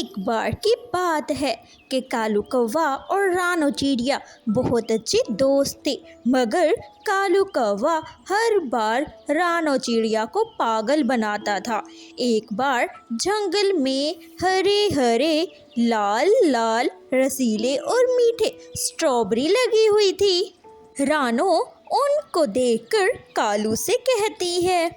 एक बार की बात है कि कालू कौवा और रानो चिड़िया बहुत अच्छे दोस्त थे। मगर कालू कौवा हर बार रानो चिड़िया को पागल बनाता था। एक बार जंगल में हरे हरे लाल लाल रसीले और मीठे स्ट्रॉबेरी लगी हुई थी। रानो उनको देखकर कालू से कहती है,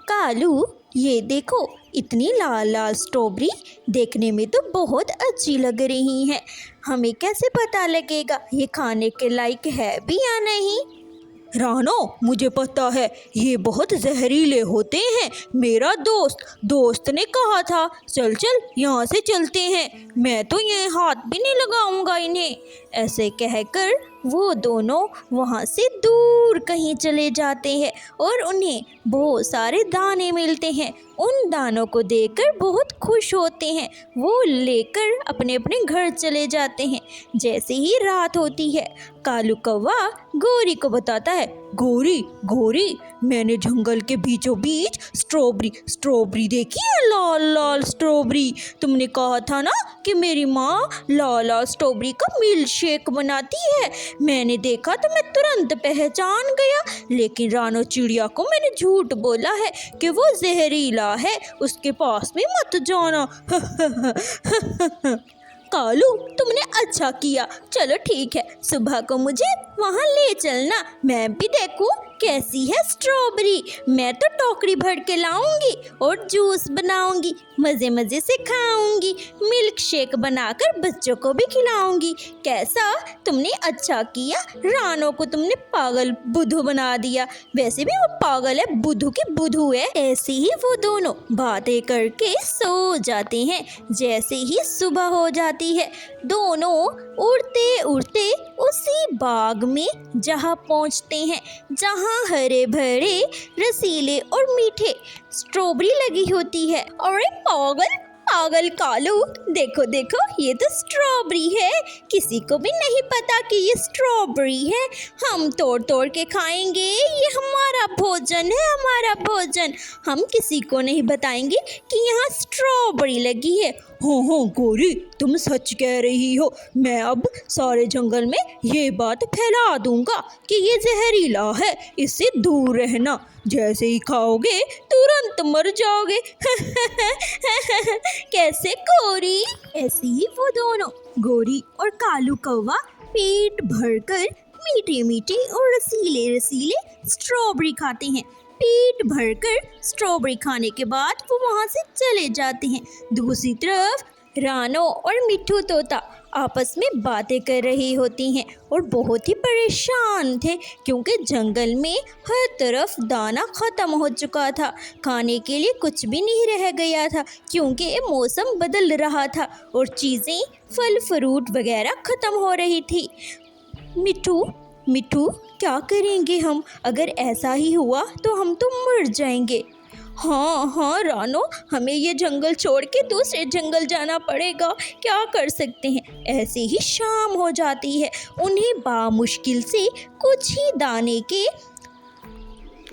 कालू ये देखो, इतनी लाल लाल स्ट्रॉबेरी देखने में तो बहुत अच्छी लग रही हैं। हमें कैसे पता लगेगा ये खाने के लायक है भी या नहीं? रानो, मुझे पता है, ये बहुत जहरीले होते हैं। मेरा दोस्त ने कहा था, चल चल यहाँ से चलते हैं, मैं तो ये हाथ भी नहीं लगाऊंगा इन्हें। ऐसे कहकर वो दोनों वहाँ से दूर कहीं चले जाते हैं और उन्हें बहुत सारे दाने मिलते हैं। उन दानों को देखकर बहुत खुश होते हैं। वो लेकर अपने अपने घर चले जाते हैं। जैसे ही रात होती है, कालू कौवा गोरी को बताता है, गोरी, मैंने जंगल के बीचों बीच स्ट्रॉबेरी देखी है, लाल लाल स्ट्रॉबेरी। तुमने कहा था ना कि मेरी माँ लाल लाल स्ट्रॉबेरी का मिल्क शेक बनाती है। मैंने देखा तो मैं तुरंत पहचान गया, लेकिन रानो चिड़िया को मैंने झूठ बोला है कि वो जहरीला है, उसके पास में मत जाना। कालू, तुमने अच्छा किया। चलो ठीक है, सुबह को मुझे वहाँ ले चलना, मैं भी देखूं कैसी है स्ट्रॉबेरी। मैं तो टोकरी भर के लाऊंगी और जूस बनाऊंगी, मज़े मज़े से खाऊंगी, मिल्क शेक बनाकर बच्चों को भी खिलाऊंगी। कैसा, तुमने अच्छा किया। रानो को तुमने पागल बुद्धू बना दिया। वैसे भी वो पागल है, बुद्धू की बुद्धू है। ऐसे ही वो दोनों बातें करके सो जाते हैं। जैसे ही सुबह हो जाती है, दोनों उड़ते उड़ते उसी बाग में जहाँ पहुँचते हैं जहाँ हरे भरे रसीले और मीठे स्ट्रॉबेरी लगी होती है। अरे पागल कालू, देखो देखो, ये तो स्ट्रॉबेरी है। किसी को भी नहीं पता कि ये स्ट्रॉबेरी है। हम तोड़ तोड़ के खाएंगे, ये हमारा भोजन है, हमारा भोजन। हम किसी को नहीं बताएंगे कि यहाँ स्ट्रॉबेरी लगी है। हाँ गोरी, तुम सच कह रही हो। मैं अब सारे जंगल में ये बात फैला दूंगा कि ये जहरीला है, इससे दूर रहना। जैसे ही खाओगे तुरंत मर जाओगे। कैसे गोरी? ऐसे ही वो दोनों, गोरी और कालू कौवा, पेट भरकर मीठे मीठे और रसीले रसीले स्ट्रॉबेरी खाते हैं। पेट भरकर स्ट्रॉबेरी खाने के बाद वो वहाँ से चले जाते हैं। दूसरी तरफ रानो और मिट्ठू तोता आपस में बातें कर रही होती हैं और बहुत ही परेशान थे, क्योंकि जंगल में हर तरफ दाना ख़त्म हो चुका था। खाने के लिए कुछ भी नहीं रह गया था, क्योंकि मौसम बदल रहा था और चीज़ें, फल फ्रूट वगैरह ख़त्म हो रही थी। मिट्ठू, क्या करेंगे हम? अगर ऐसा ही हुआ तो हम तो मर जाएंगे। हाँ रानो, हमें ये जंगल छोड़ के दूसरे जंगल जाना पड़ेगा। क्या कर सकते हैं। ऐसे ही शाम हो जाती है। उन्हें बामुश्किल से कुछ ही दाने के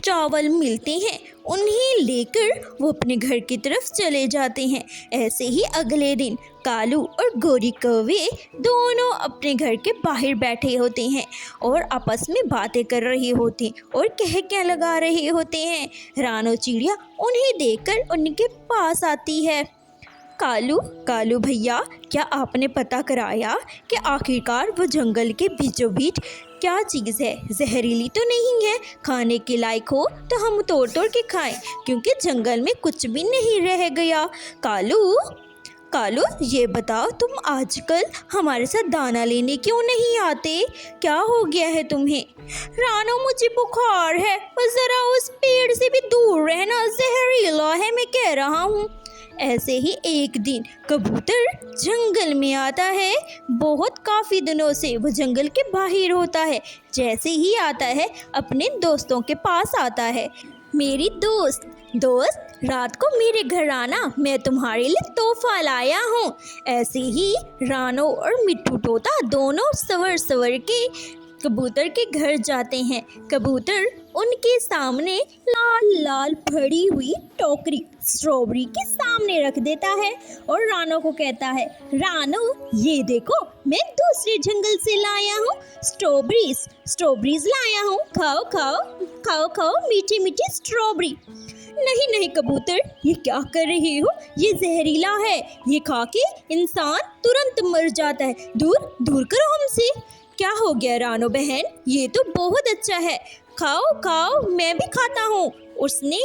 चावल मिलते हैं। उन्हें लेकर वो अपने घर की तरफ चले जाते हैं। ऐसे ही अगले दिन कालू और गोरी कौवे दोनों अपने घर के बाहर बैठे होते हैं और आपस में बातें कर रहे होते हैं और क्या लगा रहे होते हैं। रानो चिड़िया उन्हें देखकर उनके पास आती है। कालू भैया, क्या आपने पता कराया कि आखिरकार वो जंगल के बीचों बीच क्या चीज़ है? जहरीली तो नहीं है? खाने के लायक हो तो हम तोड़ तोड़ के खाएं, क्योंकि जंगल में कुछ भी नहीं रह गया। कालू, ये बताओ, तुम आजकल हमारे साथ दाना लेने क्यों नहीं आते? क्या हो गया है तुम्हें? रानो, मुझे बुखार है, बस ज़रा उस पेड़ से भी दूर रहना, जहरीला है, मैं कह रहा हूँ। ऐसे ही एक दिन कबूतर जंगल में आता है। बहुत काफ़ी दिनों से वो जंगल के बाहर होता है। जैसे ही आता है, अपने दोस्तों के पास आता है। मेरी दोस्त, रात को मेरे घर आना, मैं तुम्हारे लिए तोहफा लाया हूँ। ऐसे ही रानो और मिट्ठू तोता दोनों सवर के कबूतर के घर जाते हैं। कबूतर उनके सामने लाल लाल भरी हुई टोकरी स्ट्रॉबेरी के सामने रख देता है और रानो को कहता है, रानो ये देखो मैं दूसरे जंगल से लाया हूँ स्ट्रॉबेरीज लाया हूँ, खाओ खाओ खाओ खाओ मीठी मीठी स्ट्रॉबेरी। नहीं नहीं कबूतर, ये क्या कर रही हो, ये जहरीला है, ये खा के इंसान तुरंत मर जाता है, दूर दूर करो हमसे। क्या हो गया रानो बहन, ये तो बहुत अच्छा है, खाओ खाओ मैं भी खाता हूँ। उसने